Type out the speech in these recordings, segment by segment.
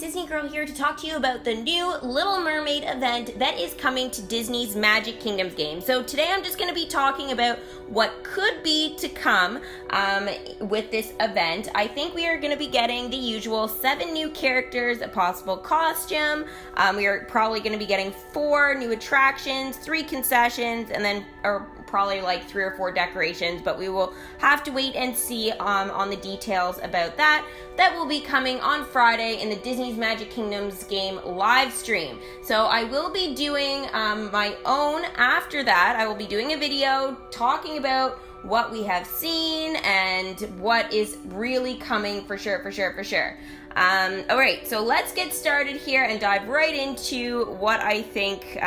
Disney Girl here to talk to you about the new Little Mermaid event that is coming to Disney's Magic Kingdoms game. So today I'm just going to be talking about what could be to come with this event. I think we are going to be getting the usual 7 new characters, a possible costume. We are probably going to be getting 4 new attractions, 3 concessions, and then probably like 3 or 4 decorations, but we will have to wait and see on the details about that. That will be coming on Friday in the Disney's Magic Kingdoms game live stream. So I will be doing my own after that. I will be doing a video talking about what we have seen and what is really coming for sure. All right, so let's get started here and dive right into what I think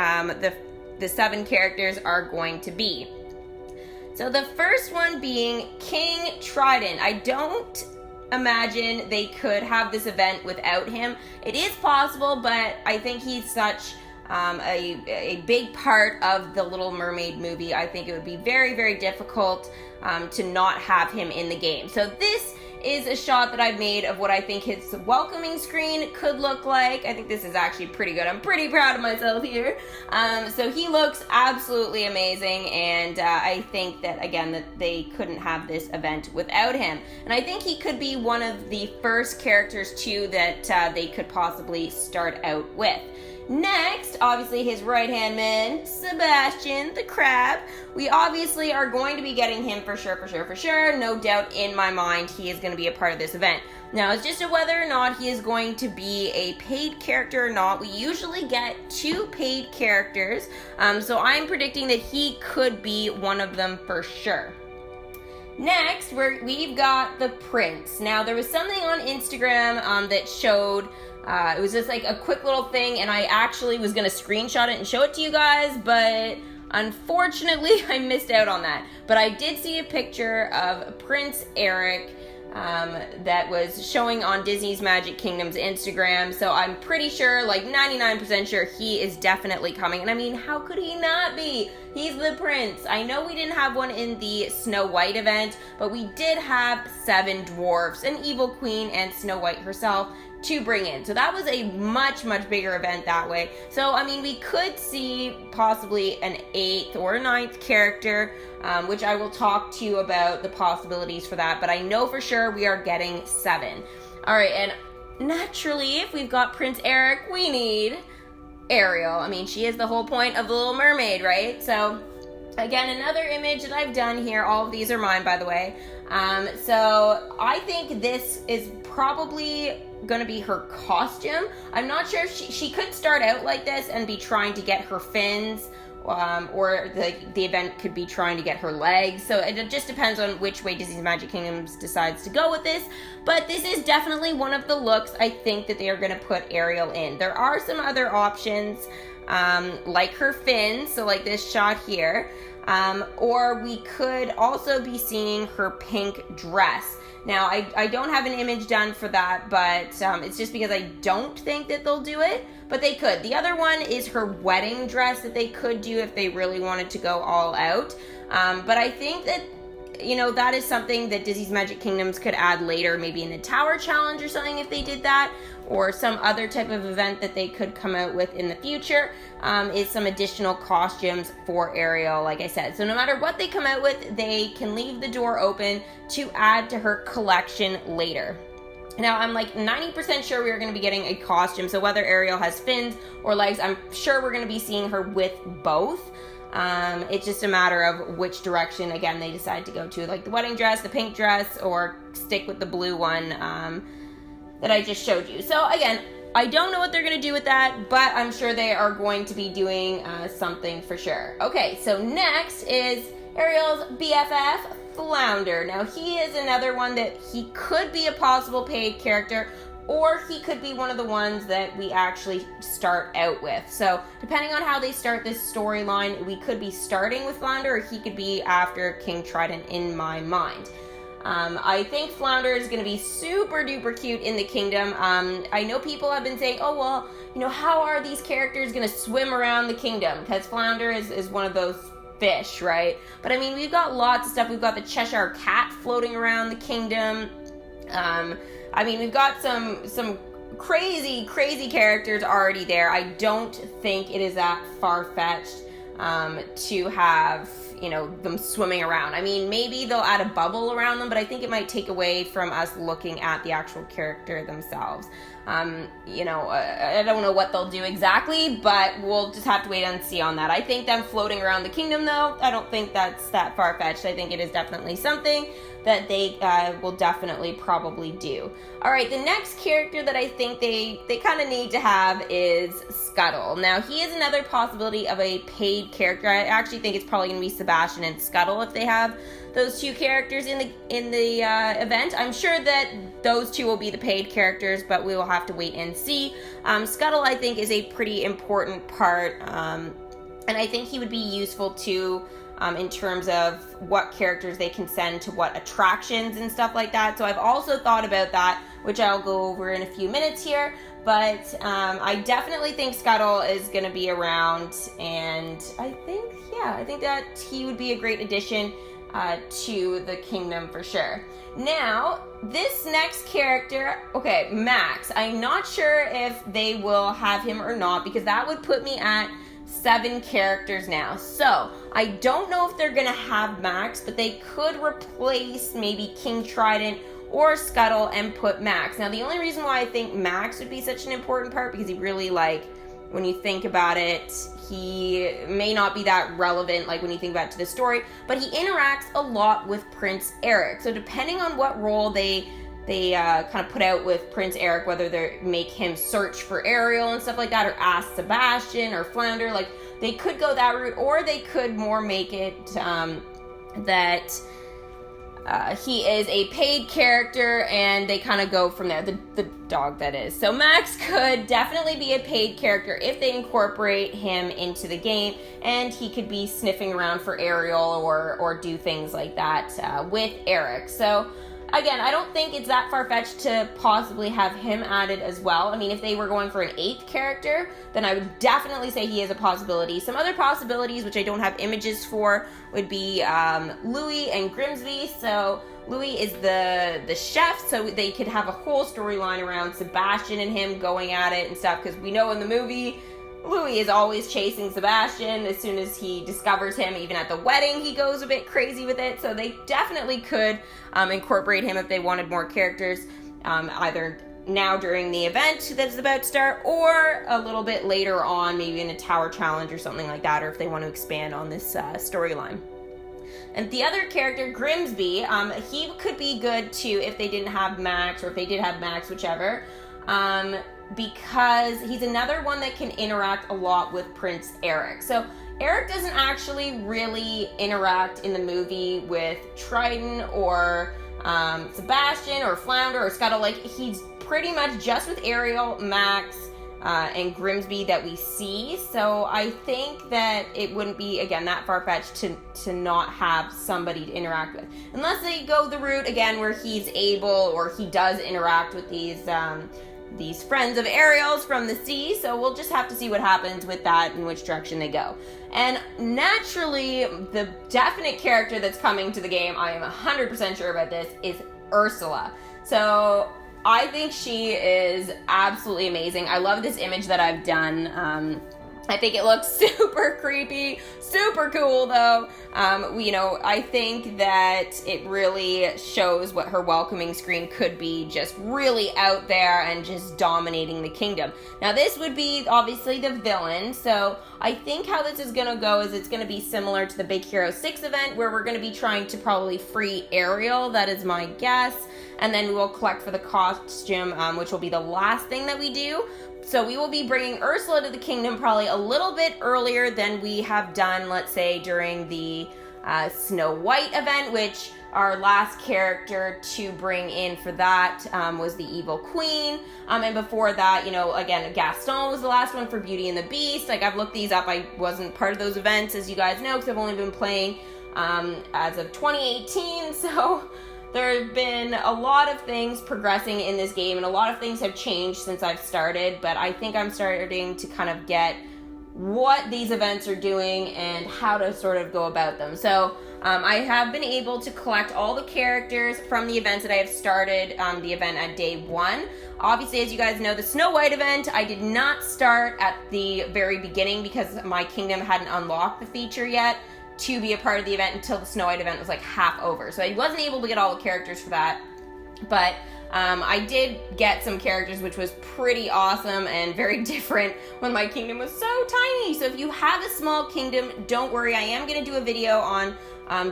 the 7 characters are going to be. So the first one being King Trident. I don't imagine they could have this event without him. It is possible, but I think he's such a big part of the Little Mermaid movie. I think it would be very, very difficult to not have him in the game. So this is a shot that I've made of what I think his welcoming screen could look like. I think this is actually pretty good. I'm pretty proud of myself here. So he looks absolutely amazing, and I think that, again, that they couldn't have this event without him. And I think he could be one of the first characters, too, that they could possibly start out with. Next, obviously his right-hand man, Sebastian the Crab. We obviously are going to be getting him for sure. No doubt in my mind he is going to be a part of this event. Now, it's just whether or not he is going to be a paid character or not. We usually get 2 paid characters, so I'm predicting that he could be one of them for sure. Next, we've got the Prince. Now, there was something on Instagram that showed it was just like a quick little thing, and I actually was going to screenshot it and show it to you guys, but unfortunately I missed out on that. But I did see a picture of Prince Eric that was showing on Disney's Magic Kingdom's Instagram, so I'm pretty sure, like 99% sure, he is definitely coming. And I mean, how could he not be? He's the prince. I know we didn't have one in the Snow White event, but we did have 7 dwarfs, an evil queen, and Snow White herself to bring in. So that was a much bigger event that way. So, I mean, we could see possibly an 8th or a 9th character, which I will talk to you about the possibilities for that, but I know for sure we are getting 7. All right, and naturally, if we've got Prince Eric, we need Ariel. I mean, she is the whole point of the Little Mermaid, right? So, again, another image that I've done here. All of these are mine, by the way. So I think this is probably going to be her costume. I'm not sure if she could start out like this and be trying to get her fins, or the event could be trying to get her legs. So it just depends on which way Disney's Magic Kingdoms decides to go with this. But this is definitely one of the looks I think that they are going to put Ariel in. There are some other options, like her fins, so like this shot here. Or we could also be seeing her pink dress. Now, I don't have an image done for that, but it's just because I don't think that they'll do it, but they could. The other one is her wedding dress that they could do if they really wanted to go all out. But I think that, you know, that is something that Disney's Magic Kingdoms could add later, maybe in a Tower Challenge or something if they did that, or some other type of event that they could come out with in the future, is some additional costumes for Ariel, like I said. So no matter what they come out with, they can leave the door open to add to her collection later. Now, I'm like 90% sure we are going to be getting a costume, so whether Ariel has fins or legs, I'm sure we're going to be seeing her with both. It's just a matter of which direction, again, they decide to go to, like the wedding dress, the pink dress, or stick with the blue one that I just showed you. So again, I don't know what they're going to do with that, but I'm sure they are going to be doing something for sure. Okay, so next is Ariel's BFF, Flounder. Now, he is another one that he could be a possible paid character, or he could be one of the ones that we actually start out with. So, depending on how they start this storyline, we could be starting with Flounder, or he could be after King Trident in my mind. I think Flounder is going to be super duper cute in the kingdom. I know people have been saying, oh, well, you know, how are these characters going to swim around the kingdom? Because Flounder is one of those fish, right? But I mean, we've got lots of stuff. We've got the Cheshire Cat floating around the kingdom. I mean, we've got some crazy characters already there. I don't think it is that far-fetched to have, you know, them swimming around. I mean, maybe they'll add a bubble around them, but I think it might take away from us looking at the actual character themselves. You know, I don't know what they'll do exactly, but we'll just have to wait and see on that. I think them floating around the kingdom, though, I don't think that's that far-fetched. I think it is definitely something that they will definitely probably do. All right, the next character that I think they kind of need to have is Scuttle. Now, he is another possibility of a paid character. I actually think it's probably going to be Sebastian and Scuttle if they have those two characters in the event. I'm sure that those two will be the paid characters, but we will have to wait and see. Scuttle, I think, is a pretty important part, and I think he would be useful too in terms of what characters they can send to what attractions and stuff like that. So I've also thought about that, which I'll go over in a few minutes here. But I definitely think Scuttle is going to be around, and I think that he would be a great addition to the kingdom for sure. Now, this next character, okay, Max. I'm not sure if they will have him or not, because that would put me at 7 characters now. So, I don't know if they're going to have Max, but they could replace maybe King Trident or Scuttle and put Max. Now, the only reason why I think Max would be such an important part, because he really, like, when you think about it, he may not be that relevant, like when you think about it to the story, but he interacts a lot with Prince Eric. So depending on what role they kind of put out with Prince Eric, whether they make him search for Ariel and stuff like that, or ask Sebastian or Flounder, like they could go that route, or they could more make it that he is a paid character, and they kind of go from there. The dog, that is. So Max could definitely be a paid character if they incorporate him into the game, and he could be sniffing around for Ariel or do things like that with Eric. So again, I don't think it's that far-fetched to possibly have him added as well. I mean, if they were going for an 8th character, then I would definitely say he is a possibility. Some other possibilities, which I don't have images for, would be Louie and Grimsby. So Louie is the chef, so they could have a whole storyline around Sebastian and him going at it and stuff, because we know in the movie, Louie is always chasing Sebastian. As soon as he discovers him, even at the wedding, he goes a bit crazy with it. So they definitely could incorporate him if they wanted more characters, either now during the event that's about to start, or a little bit later on, maybe in a tower challenge or something like that, or if they want to expand on this storyline. And the other character, Grimsby, he could be good too if they didn't have Max, or if they did have Max, whichever. Because he's another one that can interact a lot with Prince Eric. So Eric doesn't actually really interact in the movie with Trident or Sebastian or Flounder or Scuttle. Like, he's pretty much just with Ariel, Max, and Grimsby that we see. So I think that it wouldn't be, again, that far-fetched to not have somebody to interact with. Unless they go the route, again, where he's able, or he does interact with these friends of Ariel's from the sea. So we'll just have to see what happens with that and which direction they go. And naturally, the definite character that's coming to the game, I am 100% sure about this, is Ursula. So I think she is absolutely amazing. I love this image that I've done. I think it looks super creepy, super cool though. You know, I think that it really shows what her welcoming screen could be, just really out there and just dominating the kingdom. Now this would be obviously the villain, so I think how this is going to go is it's going to be similar to the Big Hero 6 event, where we're going to be trying to probably free Ariel, that is my guess, and then we will collect for the costume, which will be the last thing that we do. So we will be bringing Ursula to the kingdom probably a little bit earlier than we have done, let's say, during the Snow White event, which our last character to bring in for that was the Evil Queen. And before that, you know, again, Gaston was the last one for Beauty and the Beast. Like, I've looked these up. I wasn't part of those events, as you guys know, because I've only been playing as of 2018, so there have been a lot of things progressing in this game, and a lot of things have changed since I've started, but I think I'm starting to kind of get what these events are doing and how to sort of go about them. So I have been able to collect all the characters from the events that I have started the event at day 1. Obviously, as you guys know, the Snow White event, I did not start at the very beginning because my kingdom hadn't unlocked the feature yet to be a part of the event until the Snow White event was like half over. So I wasn't able to get all the characters for that, but I did get some characters, which was pretty awesome and very different when my kingdom was so tiny. So if you have a small kingdom, don't worry. I am going to do a video on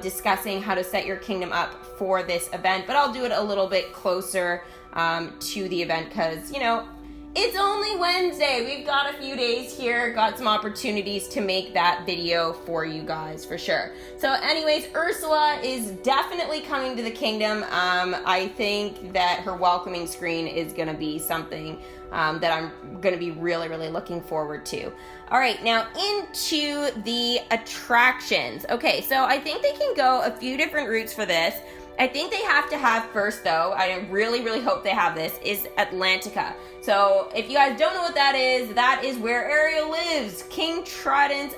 discussing how to set your kingdom up for this event, but I'll do it a little bit closer to the event because, you know, it's only Wednesday. We've got a few days here, got some opportunities to make that video for you guys for sure. So anyways, Ursula is definitely coming to the kingdom. I think that her welcoming screen is going to be something that I'm going to be really, really looking forward to. All right, now into the attractions. Okay, so I think they can go a few different routes for this. I think they have to have first, though, I really, really hope they have this, is Atlantica. So if you guys don't know what that is where Ariel lives, King Trident's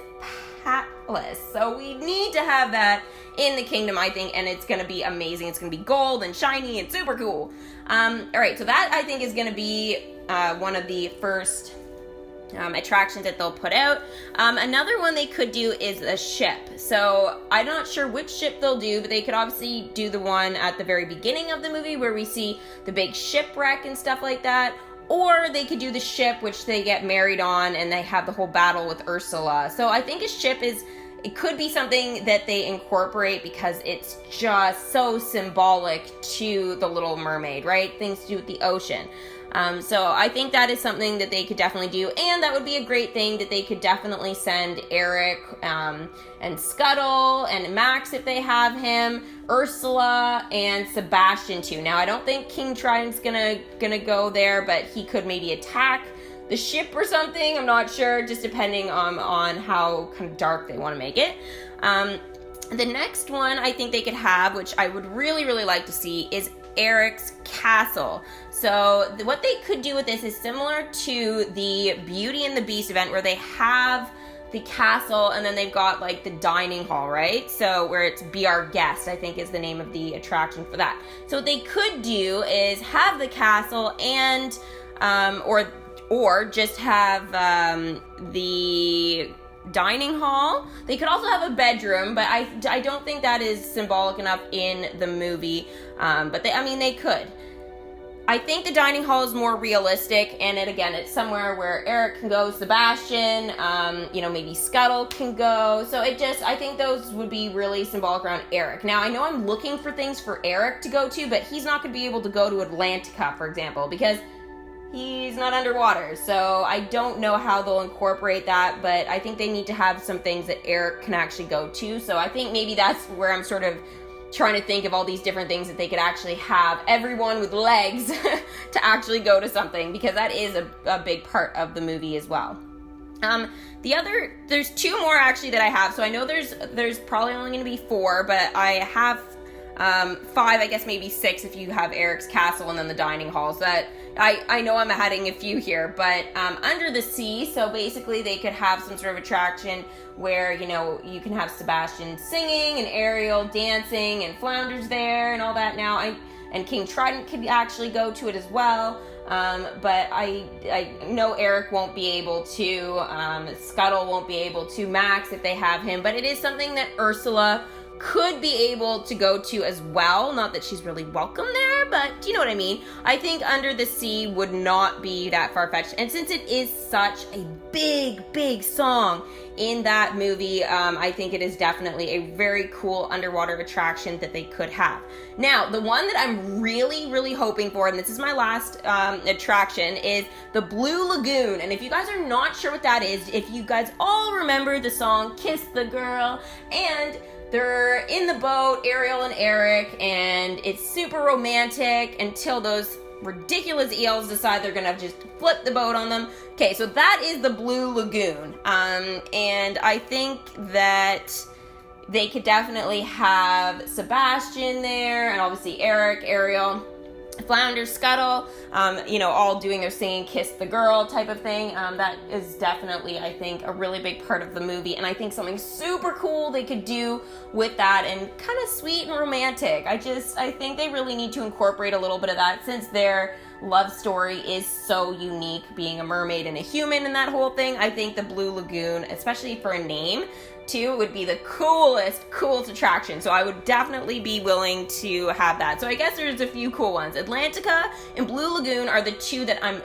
palace. So we need to have that in the kingdom, I think, and it's going to be amazing. It's going to be gold and shiny and super cool. All right, so that, I think, is going to be one of the first attractions that they'll put out. Another one they could do is a ship. So I'm not sure which ship they'll do, but they could obviously do the one at the very beginning of the movie where we see the big shipwreck and stuff like that. Or they could do the ship which they get married on and they have the whole battle with Ursula. So I think a ship it could be something that they incorporate because it's just so symbolic to the Little Mermaid, right? Things to do with the ocean. So I think that is something that they could definitely do, and that would be a great thing that they could definitely send Eric and Scuttle and Max if they have him, Ursula and Sebastian too. Now I don't think King Trident's gonna go there, but he could maybe attack the ship or something. I'm not sure, just depending on how kind of dark they want to make it. The next one I think they could have, which I would really, really like to see, is Eric's castle. So what they could do with this is similar to the Beauty and the Beast event where they have the castle and then they've got like the dining hall, right? So where it's Be Our Guest, I think is the name of the attraction for that. So what they could do is have the castle and or just have the dining hall. They could also have a bedroom, but I don't think that is symbolic enough in the movie. But they could. I think the dining hall is more realistic, and it's somewhere where Eric can go, Sebastian, maybe Scuttle can go. So I think those would be really symbolic around Eric. Now, I know I'm looking for things for Eric to go to, but he's not going to be able to go to Atlantica, for example, because he's not underwater. So I don't know how they'll incorporate that, but I think they need to have some things that Eric can actually go to. So I think maybe that's where I'm sort of trying to think of all these different things that they could actually have everyone with legs to actually go to something, because that is a big part of the movie as well. There's two more actually that I have. So I know there's probably only going to be 4, but I have 5, I guess maybe 6 if you have Eric's castle and then the dining hall. So that I know I'm adding a few here, but Under the Sea, so basically they could have some sort of attraction where, you can have Sebastian singing and Ariel dancing and Flounder's there and all that now. And King Trident could actually go to it as well. But I know Eric won't be able to, Scuttle won't be able to, Max if they have him, but it is something that Ursula could be able to go to as well. Not that she's really welcome there, but do you know what I mean? I think Under the Sea would not be that far-fetched. And since it is such a big, big song in that movie, I think it is definitely a very cool underwater attraction that they could have. Now, the one that I'm really, really hoping for, and this is my last attraction, is the Blue Lagoon. And if you guys are not sure what that is, if you guys all remember the song Kiss the Girl, and they're in the boat, Ariel and Eric, and it's super romantic until those ridiculous eels decide they're gonna just flip the boat on them. Okay, so that is the Blue Lagoon. And I think that they could definitely have Sebastian there, and obviously Eric, Ariel, Flounder, Scuttle, all doing their singing Kiss the Girl type of thing. That is definitely, I think, a really big part of the movie, and I think something super cool they could do with that, and kind of sweet and romantic. I think they really need to incorporate a little bit of that, since their love story is so unique, being a mermaid and a human and that whole thing. I think the Blue Lagoon, especially for a name too, would be the coolest attraction. So I would definitely be willing to have that. So I guess there's a few cool ones. Atlantica and Blue Lagoon are the two that I'm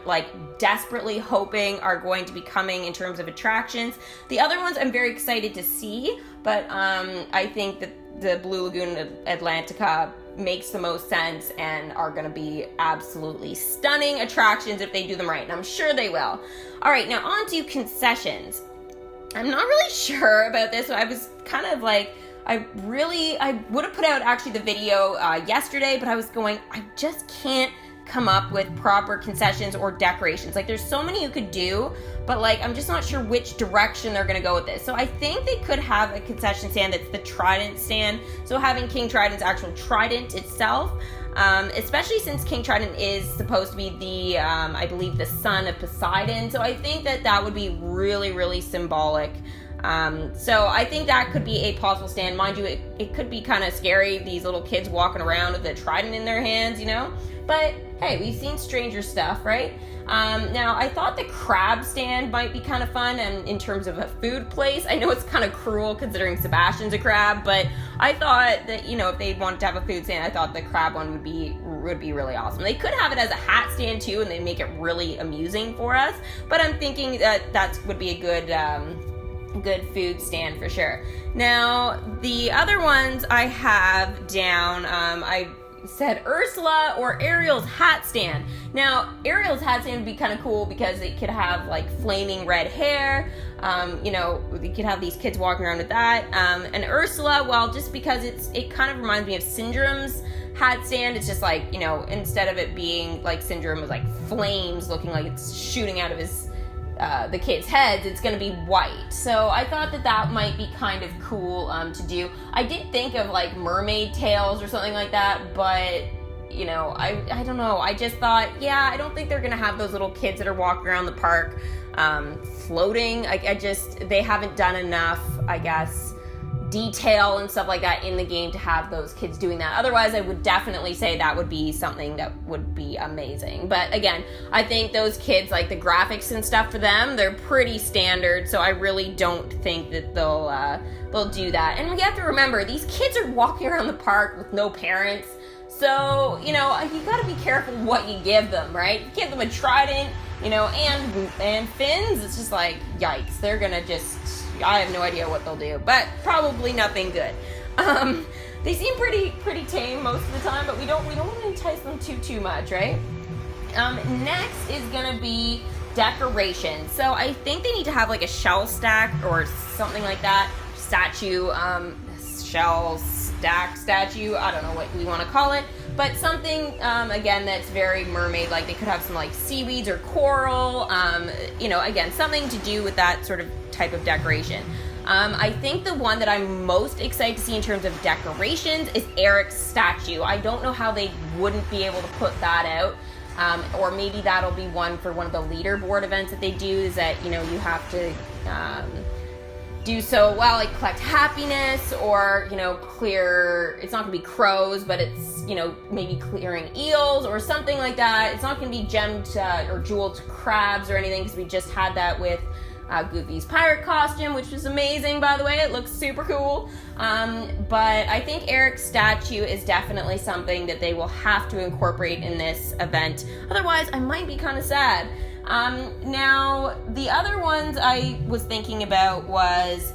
desperately hoping are going to be coming in terms of attractions. The other ones I'm very excited to see, but I think that the Blue Lagoon and Atlantica makes the most sense and are going to be absolutely stunning attractions if they do them right, and I'm sure they will. All right, now on to Concessions. I'm not really sure about this. I was kind of I would have put out actually the video yesterday, but I was going, I just can't come up with proper concessions or decorations. There's so many you could do, but I'm just not sure which direction they're gonna go with this. So I think they could have a concession stand that's the trident stand. So having King Trident's actual trident itself, especially since King Trident is supposed to be the, I believe, the son of Poseidon. So I think that would be really, really symbolic. So I think that could be a possible stand. Mind you, it could be kind of scary, these little kids walking around with a trident in their hands, But hey, we've seen stranger stuff, right? Now, I thought the crab stand might be kind of fun, and in terms of a food place. I know it's kind of cruel considering Sebastian's a crab, but I thought that, if they wanted to have a food stand, I thought the crab one would be really awesome. They could have it as a hat stand too, and they make it really amusing for us, but I'm thinking that would be a good food stand for sure. Now, the other ones I have down, I said Ursula or Ariel's hat stand. Now, Ariel's hat stand would be kind of cool because it could have flaming red hair. You could have these kids walking around with that. And Ursula, well, just because it kind of reminds me of Syndrome's hat stand. It's just instead of it being like Syndrome was flames looking like it's shooting out of the kids' heads, it's going to be white. So I thought that might be kind of cool to do. I did think of mermaid tails or something like that, but I don't know. I just thought, I don't think they're going to have those little kids that are walking around the park floating. They haven't done enough, I guess, detail and stuff like that in the game to have those kids doing that. Otherwise, I would definitely say that would be something that would be amazing. But again, I think those kids, the graphics and stuff for them, they're pretty standard, so I really don't think that they'll do that. And we have to remember, these kids are walking around the park with no parents, so you gotta be careful what you give them, right? You give them a trident, and fins, it's just yikes. They're gonna I have no idea what they'll do, but probably nothing good. They seem pretty tame most of the time, but we don't want to entice them too much, right? Next is gonna be decoration. So I think they need to have a shell stack or something like that. Statue, shell stack statue. I don't know what we want to call it, but something again that's very mermaid. They could have some seaweeds or coral. Again, something to do with that sort of type of decoration. I think the one that I'm most excited to see in terms of decorations is Eric's statue. I don't know how they wouldn't be able to put that out. Or maybe that'll be one for one of the leaderboard events that they do, is that, you have to do so well, collect happiness, or, clear, it's not going to be crows, but it's, maybe clearing eels or something like that. It's not going to be gemmed or jeweled crabs or anything, because we just had that with Goofy's pirate costume, which was amazing, by the way. It looks super cool. But I think Eric's statue is definitely something that they will have to incorporate in this event. Otherwise, I might be kind of sad. Now, the other ones I was thinking about was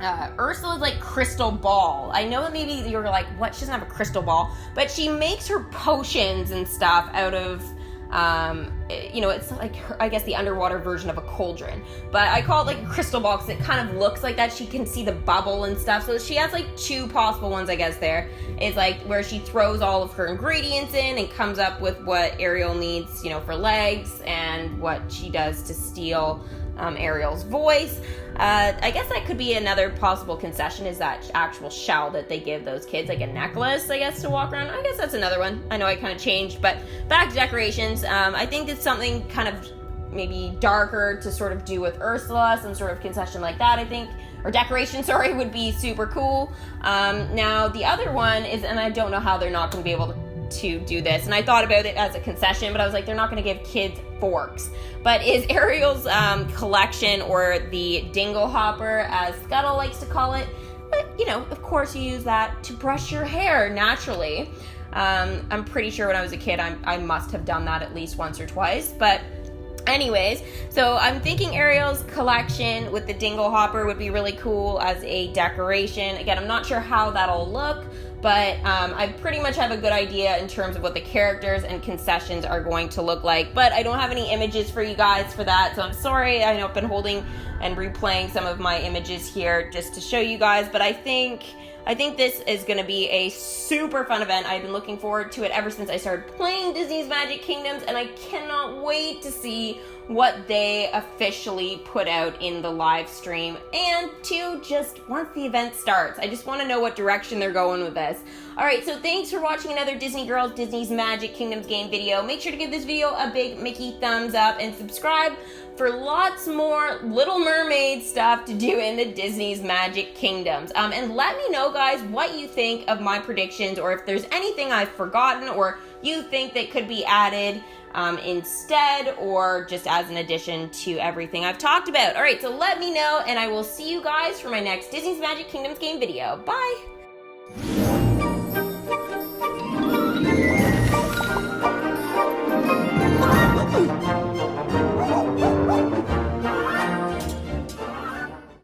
Ursula's crystal ball. I know that maybe you're what? She doesn't have a crystal ball, but she makes her potions and stuff out of it's I guess the underwater version of a cauldron, but I call it a crystal ball because it kind of looks like that. She can see the bubble and stuff, so she has two possible ones, I guess. There is where she throws all of her ingredients in and comes up with what Ariel needs, for legs, and what she does to steal Ariel's voice. I guess that could be another possible concession, is that actual shell that they give those kids, like a necklace, I guess, to walk around. I guess that's another one. I know I kind of changed, but back to decorations. I think it's something kind of maybe darker to sort of do with Ursula, some sort of concession like that, I think, or decoration, sorry, would be super cool. Now, the other one is, and I don't know how they're not going to be able to do this, and I thought about it as a concession, but I was like, they're not going to give kids forks, but is Ariel's collection, or the dingle hopper, as Scuttle likes to call it. But, you know, of course you use that to brush your hair naturally. I'm pretty sure when I was a kid, I must have done that at least once or twice, but anyways, so I'm thinking Ariel's collection with the dingle hopper would be really cool as a decoration. Again, I'm not sure how that'll look, but I pretty much have a good idea in terms of what the characters and concessions are going to look like, but I don't have any images for you guys for that, so I'm sorry. I know I've been holding and replaying some of my images here just to show you guys, but I think this is going to be a super fun event. I've been looking forward to it ever since I started playing Disney's Magic Kingdoms, and I cannot wait to see what they officially put out in the live stream, and to just, once the event starts, I just want to know what direction they're going with this. Alright, so thanks for watching another Disney Girls Disney's Magic Kingdoms game video. Make sure to give this video a big Mickey thumbs up and subscribe for lots more Little Mermaid stuff to do in the Disney's Magic Kingdoms. And let me know, guys, what you think of my predictions, or if there's anything I've forgotten or you think that could be added instead, or just as an addition to everything I've talked about. Alright, so let me know, and I will see you guys for my next Disney's Magic Kingdoms game video. Bye!